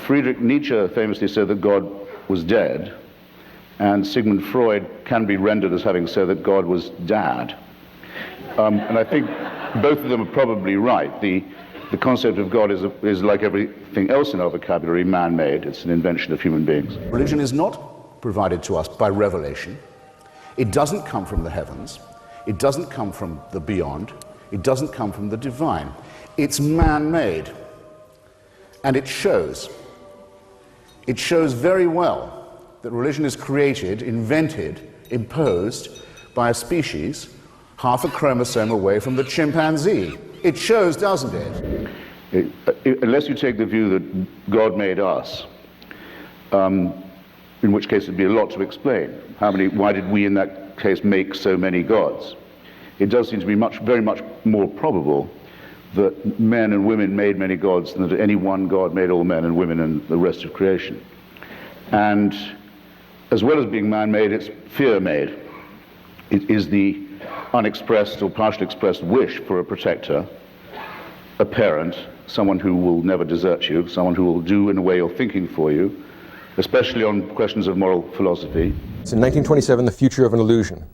Friedrich Nietzsche famously said that God was dead, and Sigmund Freud can be rendered as having said that God was dad. And I think both of them are probably right. The concept of God is like everything else in our vocabulary, man-made. It's an invention of human beings. Religion is not provided to us by revelation. It doesn't come from the heavens. It doesn't come from the beyond. It doesn't come from the divine. It's man-made. And it shows. It shows very well that religion is created, invented, imposed by a species half a chromosome away from the chimpanzee. It shows, doesn't it? Unless you take the view that God made us, in which case it'd be a lot to explain. Why did we in that case make so many gods? It does seem to be very much more probable that men and women made many gods than that any one God made all men and women and the rest of creation. And as well as being man-made, it's fear-made. It is the unexpressed or partially expressed wish for a protector, a parent, someone who will never desert you, someone who will do in a way you're thinking for you, especially on questions of moral philosophy. It's in 1927, The Future of an Illusion.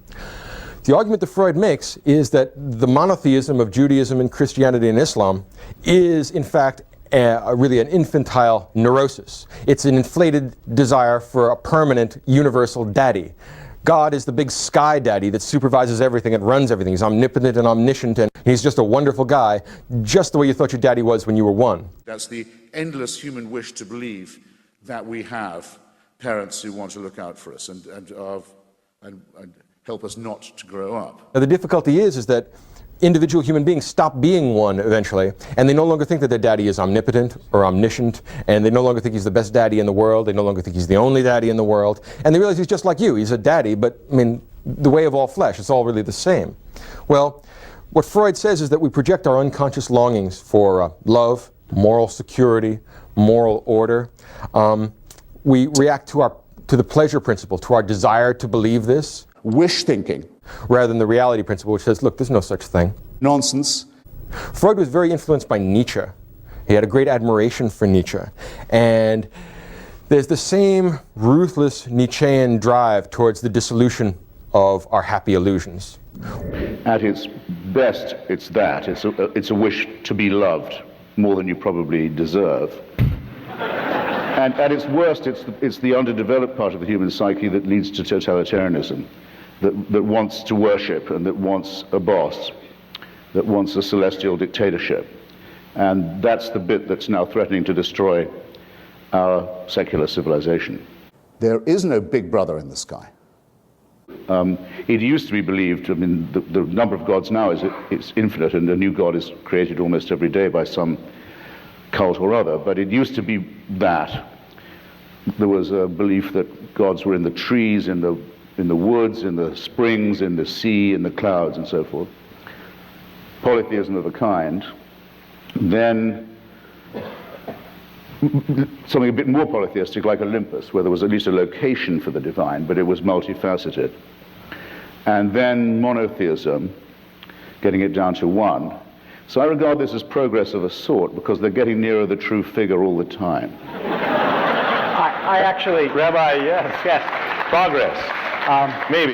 The argument that Freud makes is that the monotheism of Judaism and Christianity and Islam is, in fact, really an infantile neurosis. It's an inflated desire for a permanent, universal daddy. God is the big sky daddy that supervises everything and runs everything. He's omnipotent and omniscient, and he's just a wonderful guy, just the way you thought your daddy was when you were one. That's the endless human wish to believe that we have parents who want to look out for us and help us not to grow up. Now, the difficulty is that individual human beings stop being one eventually, and they no longer think that their daddy is omnipotent or omniscient, and they no longer think he's the best daddy in the world, they no longer think he's the only daddy in the world, and they realize he's just like you. He's a daddy, but I mean, the way of all flesh, it's all really the same. Well, what Freud says is that we project our unconscious longings for love, moral security, moral order. We react to the pleasure principle, to our desire to believe this. Wish thinking. Rather than the reality principle, which says, look, there's no such thing. Nonsense. Freud was very influenced by Nietzsche. He had a great admiration for Nietzsche. And there's the same ruthless Nietzschean drive towards the dissolution of our happy illusions. At its best, it's that. It's a wish to be loved more than you probably deserve. And at its worst, it's the underdeveloped part of the human psyche that leads to totalitarianism, that wants to worship and that wants a boss, that wants a celestial dictatorship. And that's the bit that's now threatening to destroy our secular civilization. There is no big brother in the sky. It used to be believed, I mean, the number of gods now it's infinite, and a new god is created almost every day by some cult or other, but it used to be that. There was a belief that gods were in the trees, in the woods, in the springs, in the sea, in the clouds, and so forth. Polytheism of a kind. Then something a bit more polytheistic, like Olympus, where there was at least a location for the divine, but it was multifaceted. And then monotheism, getting it down to one. So I regard this as progress of a sort, because they're getting nearer the true figure all the time. I actually... Rabbi, yes, progress. Maybe.